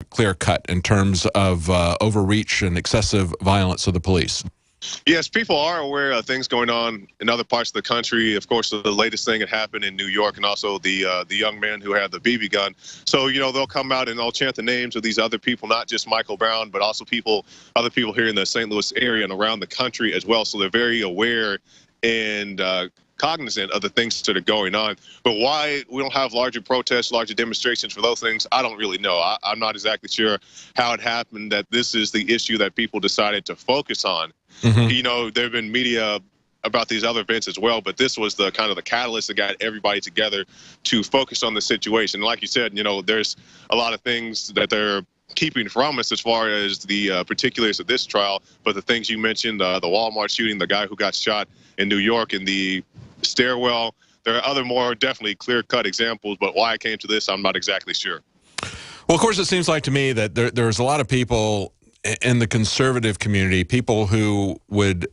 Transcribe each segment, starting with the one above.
clear cut in terms of overreach and excessive violence of the police. Yes, people are aware of things going on in other parts of the country. Of course, the latest thing that happened in New York, and also the young man who had the BB gun. So, they'll come out and they'll chant the names of these other people, not just Michael Brown, but also other people here in the St. Louis area and around the country as well. So they're very aware and cognizant of the things that are going on. But why we don't have larger protests, larger demonstrations for those things, I don't really know. I'm not exactly sure how it happened that this is the issue that people decided to focus on. Mm-hmm. There have been media about these other events as well, but this was the kind of the catalyst that got everybody together to focus on the situation. Like you said, there's a lot of things that they're keeping from us as far as the particulars of this trial, but the things you mentioned, the Walmart shooting, the guy who got shot in New York in the stairwell, there are other more definitely clear-cut examples, but why it came to this, I'm not exactly sure. Well, of course, it seems like to me that there's a lot of people in the conservative community, people who would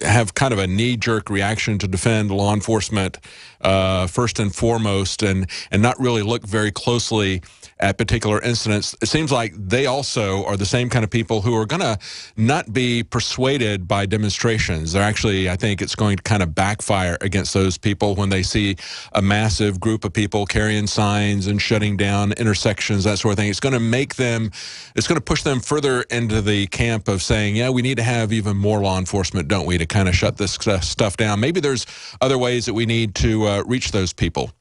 have kind of a knee-jerk reaction to defend law enforcement first and foremost, and not really look very closely at particular incidents. It seems like they also are the same kind of people who are going to not be persuaded by demonstrations. They're actually, I think it's going to kind of backfire against those people when they see a massive group of people carrying signs and shutting down intersections, that sort of thing. It's going to push them further into the camp of saying, yeah, we need to have even more law enforcement, don't we, to kind of shut this stuff down. Maybe there's other ways that we need to reach those people.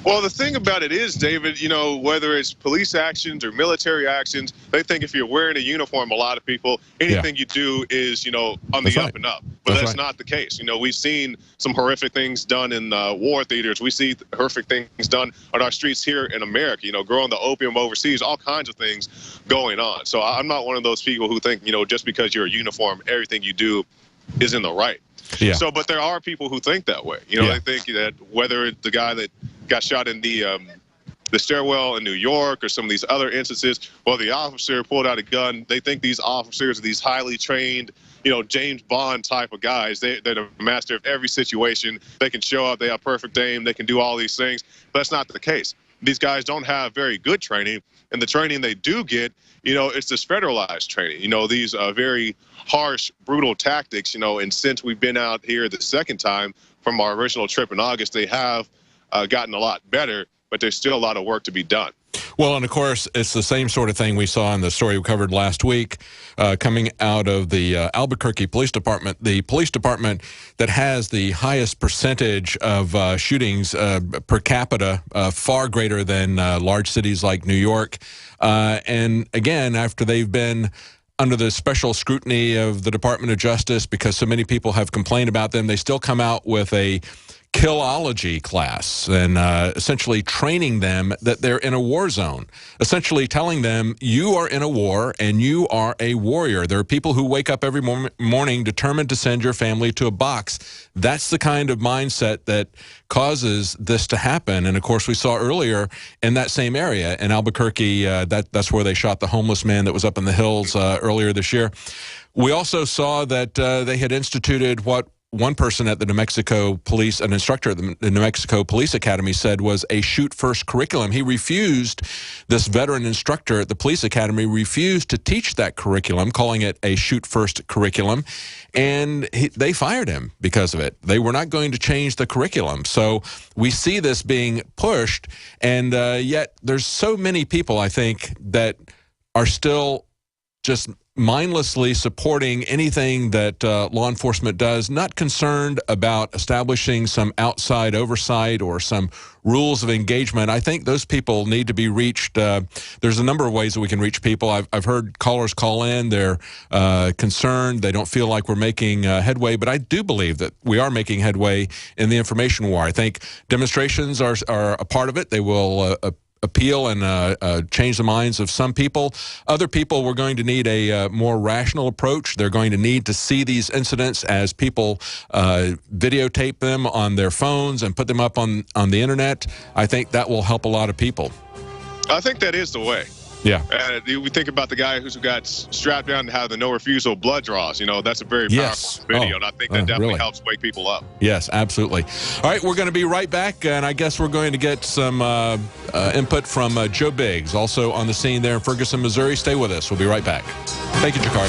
Well, the thing about it is, David, whether it's police actions or military actions, they think if you're wearing a uniform, a lot of people, anything you do is, on the up and up. But that's not the case. We've seen some horrific things done in war theaters. We see horrific things done on our streets here in America, growing the opium overseas, all kinds of things going on. So I'm not one of those people who think, just because you're a uniform, everything you do is in the right. Yeah. So, but there are people who think that way. They think that whether it's the guy that got shot in the stairwell in New York or some of these other instances, well, the officer pulled out a gun. They think these officers are these highly trained, James Bond type of guys. They're the master of every situation. They can show up. They have perfect aim. They can do all these things. But that's not the case. These guys don't have very good training, and the training they do get, it's this federalized training. These very harsh, brutal tactics. And since we've been out here the second time from our original trip in August, they have gotten a lot better, but there's still a lot of work to be done. Well, and of course, it's the same sort of thing we saw in the story we covered last week coming out of the Albuquerque Police Department, the police department that has the highest percentage of shootings per capita, far greater than large cities like New York. And again, after they've been under the special scrutiny of the Department of Justice because so many people have complained about them, they still come out with a killology class and essentially training them that they're in a war zone, essentially telling them you are in a war and you are a warrior. There are people who wake up every morning determined to send your family to a box. That's the kind of mindset that causes this to happen. And of course, we saw earlier in that same area in Albuquerque, that's where they shot the homeless man that was up in the hills earlier this year. We also saw that they had instituted what one person at the New Mexico Police, an instructor at the New Mexico Police Academy, said was a shoot-first curriculum. He refused, this veteran instructor at the police academy refused to teach that curriculum, calling it a shoot-first curriculum, and they fired him because of it. They were not going to change the curriculum. So we see this being pushed, and yet there's so many people, I think, that are still just mindlessly supporting anything that law enforcement does, not concerned about establishing some outside oversight or some rules of engagement. I think those people need to be reached. There's a number of ways that we can reach people. I've heard callers call in. They're concerned. They don't feel like we're making headway, but I do believe that we are making headway in the information war. I think demonstrations are a part of it. They will appeal and change the minds of some people. Other people, we're going to need a more rational approach. They're going to need to see these incidents as people videotape them on their phones and put them up on the internet. I think that will help a lot of people. I think that is the way. Yeah. We think about the guy who's got strapped down to have the no refusal blood draws. That's a very powerful video, and I think that definitely helps wake people up. Yes, absolutely. All right, we're going to be right back, and I guess we're going to get some input from Joe Biggs, also on the scene there in Ferguson, Missouri. Stay with us. We'll be right back. Thank you, Jakari.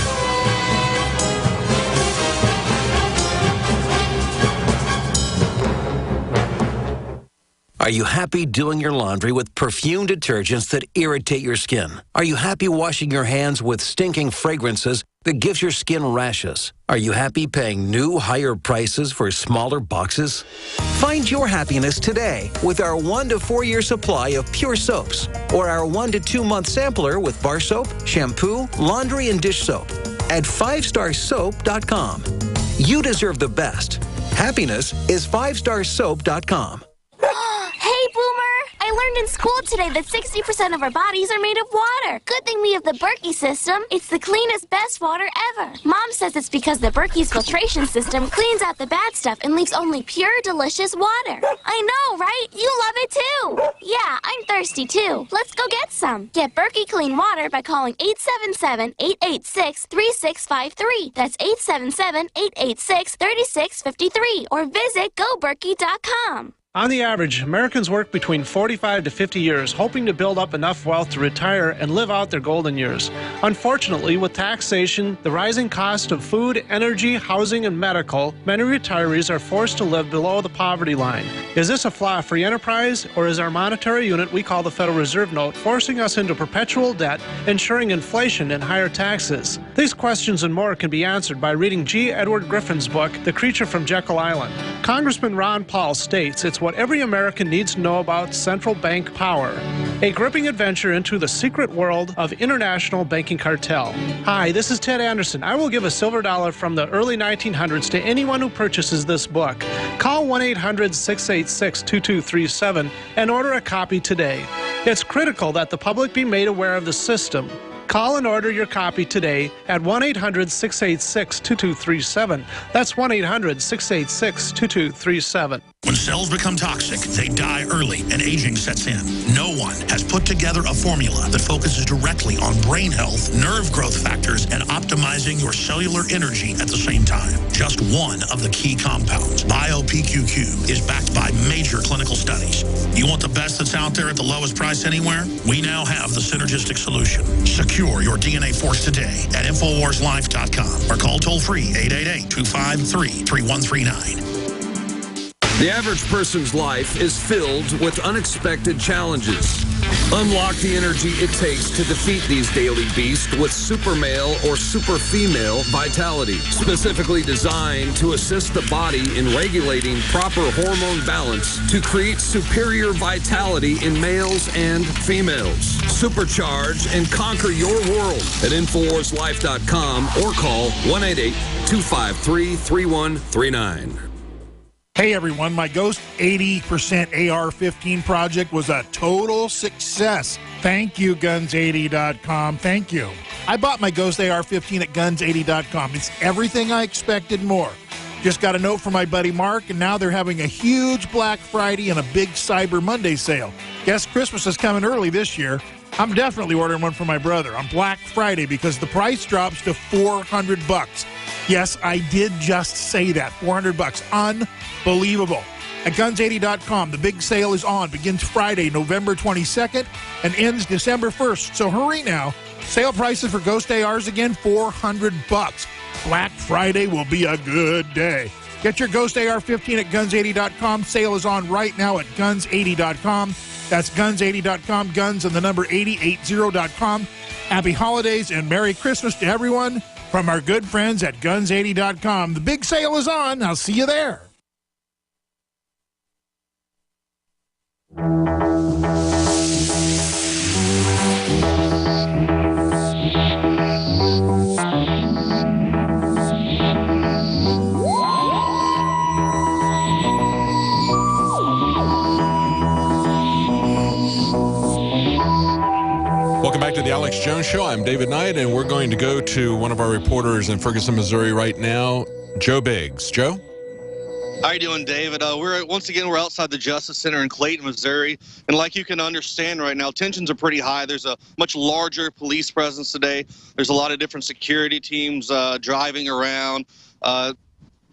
Are you happy doing your laundry with perfume detergents that irritate your skin? Are you happy washing your hands with stinking fragrances that gives your skin rashes? Are you happy paying new, higher prices for smaller boxes? Find your happiness today with our 1 to 4 year supply of pure soaps or our 1 to 2 month sampler with bar soap, shampoo, laundry, and dish soap at 5starsoap.com. You deserve the best. Happiness is 5starsoap.com. Hey, Boomer! I learned in school today that 60% of our bodies are made of water. Good thing we have the Berkey system. It's the cleanest, best water ever. Mom says it's because the Berkey's filtration system cleans out the bad stuff and leaves only pure, delicious water. I know, right? You love it too. Yeah, I'm thirsty too. Let's go get some. Get Berkey clean water by calling 877-886-3653. That's 877-886-3653. Or visit goberkey.com. On the average, Americans work between 45 to 50 years, hoping to build up enough wealth to retire and live out their golden years. Unfortunately, with taxation, the rising cost of food, energy, housing, and medical, many retirees are forced to live below the poverty line. Is this a flaw of free enterprise, or is our monetary unit we call the Federal Reserve Note forcing us into perpetual debt, ensuring inflation and higher taxes? These questions and more can be answered by reading G. Edward Griffin's book, The Creature from Jekyll Island. Congressman Ron Paul states it's what every American needs to know about central bank power. A gripping adventure into the secret world of international banking cartel. Hi, this is Ted Anderson. I will give a silver dollar from the early 1900s to anyone who purchases this book. Call 1-800-686-2237 and order a copy today. It's critical that the public be made aware of the system. Call and order your copy today at 1-800-686-2237. That's 1-800-686-2237. When cells become toxic, they die early and aging sets in. No one has put together a formula that focuses directly on brain health, nerve growth factors, and optimizing your cellular energy at the same time. Just one of the key compounds, BioPQQ, is backed by major clinical studies. You want the best that's out there at the lowest price anywhere? We now have the synergistic solution. Secure your DNA Force today at InfoWarsLife.com or call toll-free 888-253-3139. The average person's life is filled with unexpected challenges. Unlock the energy it takes to defeat these daily beasts with Super Male or Super Female Vitality, specifically designed to assist the body in regulating proper hormone balance to create superior vitality in males and females. Supercharge and conquer your world at InfoWarsLife.com or call 1-888-253-3139. Hey everyone, my Ghost 80% AR-15 project was a total success. Thank you, Guns80.com. Thank you. I bought my Ghost AR-15 at Guns80.com. It's everything I expected more. Just got a note from my buddy Mark, and now they're having a huge Black Friday and a big Cyber Monday sale. Guess Christmas is coming early this year. I'm definitely ordering one for my brother on Black Friday because the price drops to $400. Yes, I did just say that. $400. Unbelievable. At Guns80.com, the big sale is on. Begins Friday, November 22nd, and ends December 1st. So hurry now. Sale prices for Ghost ARs again, $400. Black Friday will be a good day. Get your Ghost AR-15 at Guns80.com. Sale is on right now at Guns80.com. That's Guns80.com, guns and the number 880.com. Happy holidays and Merry Christmas to everyone from our good friends at Guns80.com. The big sale is on. I'll see you there. Welcome back to the Alex Jones Show. I'm David Knight, and we're going to go to one of our reporters in Ferguson, Missouri right now, Joe Biggs. Joe? How you doing, David? We're outside the Justice Center in Clayton, Missouri, and like you can understand right now, tensions are pretty high. There's a much larger police presence today. There's a lot of different security teams driving around.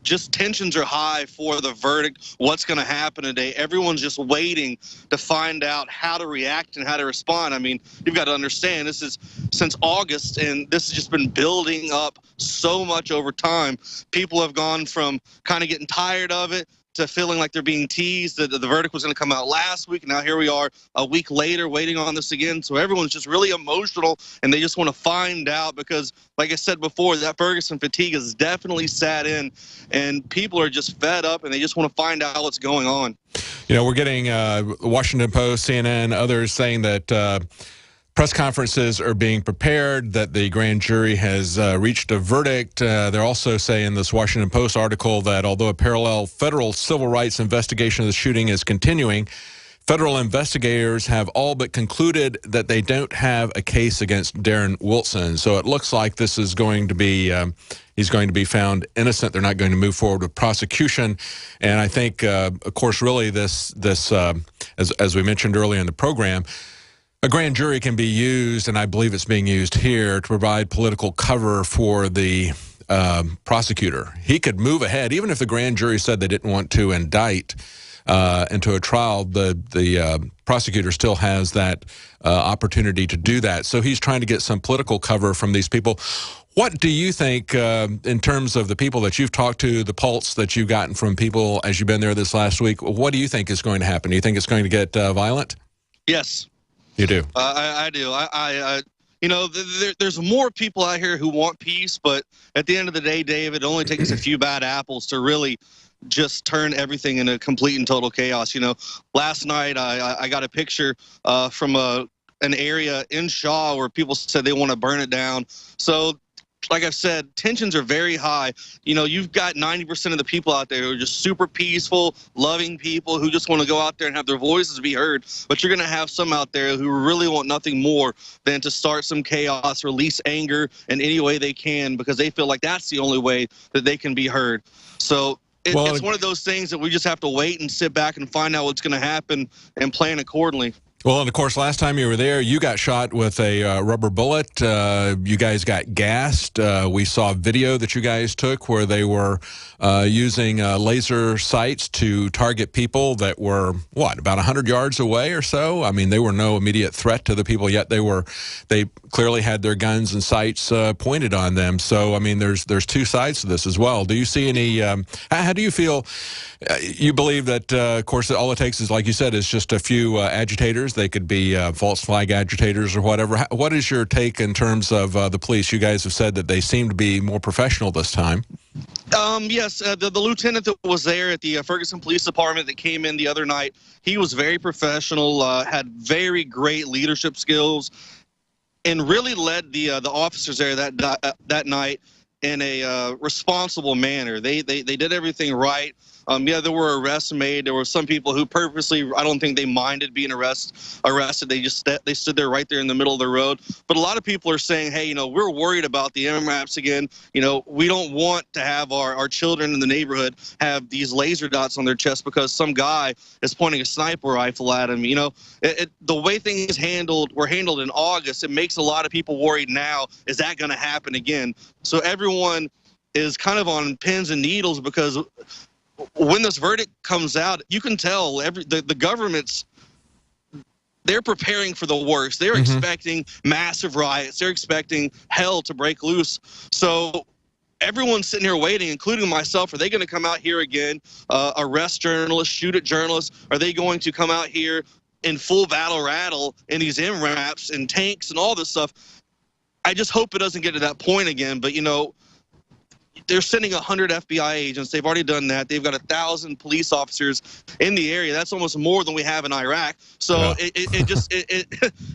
Just tensions are high for the verdict, what's going to happen today. Everyone's just waiting to find out how to react and how to respond. I mean, you've got to understand, this is since August, and this has just been building up so much over time. People have gone from kind of getting tired of it to feeling like they're being teased. The verdict was going to come out last week. Now here we are a week later waiting on this again. So everyone's just really emotional, and they just want to find out because, like I said before, that Ferguson fatigue has definitely sat in, and people are just fed up, and they just want to find out what's going on. You know, we're getting Washington Post, CNN, others saying that press conferences are being prepared, that the grand jury has reached a verdict. They're also saying, this Washington Post article, that although a parallel federal civil rights investigation of the shooting is continuing, federal investigators have all but concluded that they don't have a case against Darren Wilson. So it looks like this is going to be, he's going to be found innocent. They're not going to move forward with prosecution. And I think, of course, really this as we mentioned earlier in the program, a grand jury can be used, and I believe it's being used here, to provide political cover for the prosecutor. He could move ahead, even if the grand jury said they didn't want to indict into a trial. The prosecutor still has that opportunity to do that. So he's trying to get some political cover from these people. What do you think, in terms of the people that you've talked to, the pulse that you've gotten from people as you've been there this last week, what do you think is going to happen? Do you think it's going to get violent? Yes. You do? I do. You know, there's more people out here who want peace, but at the end of the day, David, it only takes a few bad apples to really just turn everything into complete and total chaos. You know, last night I got a picture from an area in Shaw where people said they want to burn it down. So, like I've said, tensions are very high. You know, you've got 90% of the people out there who are just super peaceful, loving people who just want to go out there and have their voices be heard. But you're going to have some out there who really want nothing more than to start some chaos, release anger in any way they can, because they feel like that's the only way that they can be heard. So it's one of those things that we just have to wait and sit back and find out what's going to happen and plan accordingly. Well, and of course, last time you were there, you got shot with a rubber bullet. You guys got gassed. We saw video that you guys took where they were using laser sights to target people that were, what, about 100 yards away or so? I mean, they were no immediate threat to the people, yet they clearly had their guns and sights pointed on them. So, I mean, there's two sides to this as well. Do you see any, how do you feel? You believe that, of course, all it takes is, like you said, is just a few agitators. They could be false flag agitators or whatever. What is your take in terms of the police? You guys have said that they seem to be more professional this time. Yes, the lieutenant that was there at the Ferguson Police Department that came in the other night, he was very professional, had very great leadership skills, and really led the officers there that night in a responsible manner. They did everything right. Yeah, there were arrests made. There were some people who purposely, I don't think they minded being arrested. They stood there right there in the middle of the road. But a lot of people are saying, hey, you know, we're worried about the MRAPs again. You know, we don't want to have our children in the neighborhood have these laser dots on their chest because some guy is pointing a sniper rifle at them. You know, the way things were handled in August, it makes a lot of people worried now. Is that going to happen again? So everyone is kind of on pins and needles because when this verdict comes out, you can tell the government's, they're preparing for the worst. They're expecting massive riots. They're expecting hell to break loose. So everyone's sitting here waiting, including myself. Are they going to come out here again, arrest journalists, shoot at journalists? Are they going to come out here in full battle rattle in these MRAPs and tanks and all this stuff? I just hope it doesn't get to that point again. But, you know, they're sending 100 FBI agents. They've already done that. They've got 1,000 police officers in the area. That's almost more than we have in Iraq. So yeah.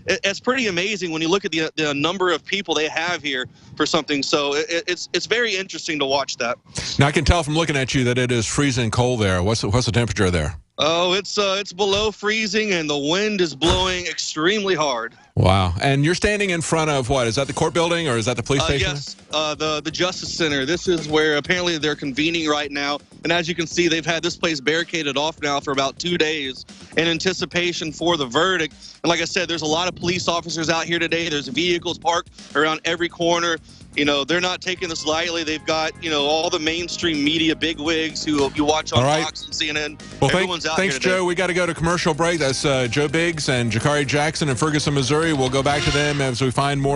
It's pretty amazing when you look at the number of people they have here for something. So it's very interesting to watch that. Now I can tell from looking at you that it is freezing cold there. What's the temperature there? Oh, it's below freezing, and the wind is blowing extremely hard. Wow. And you're standing in front of what? Is that the court building or is that the police station? Yes, the Justice Center. This is where apparently they're convening right now. And as you can see, they've had this place barricaded off now for about 2 days in anticipation for the verdict. And like I said, there's a lot of police officers out here today. There's vehicles parked around every corner. You know, they're not taking this lightly. They've got, you know, all the mainstream media bigwigs who you watch on Fox and CNN. Well, Everyone's out thanks, here today. Joe. We got to go to commercial break. That's Joe Biggs and Jakari Jackson in Ferguson, Missouri. We'll go back to them as we find more.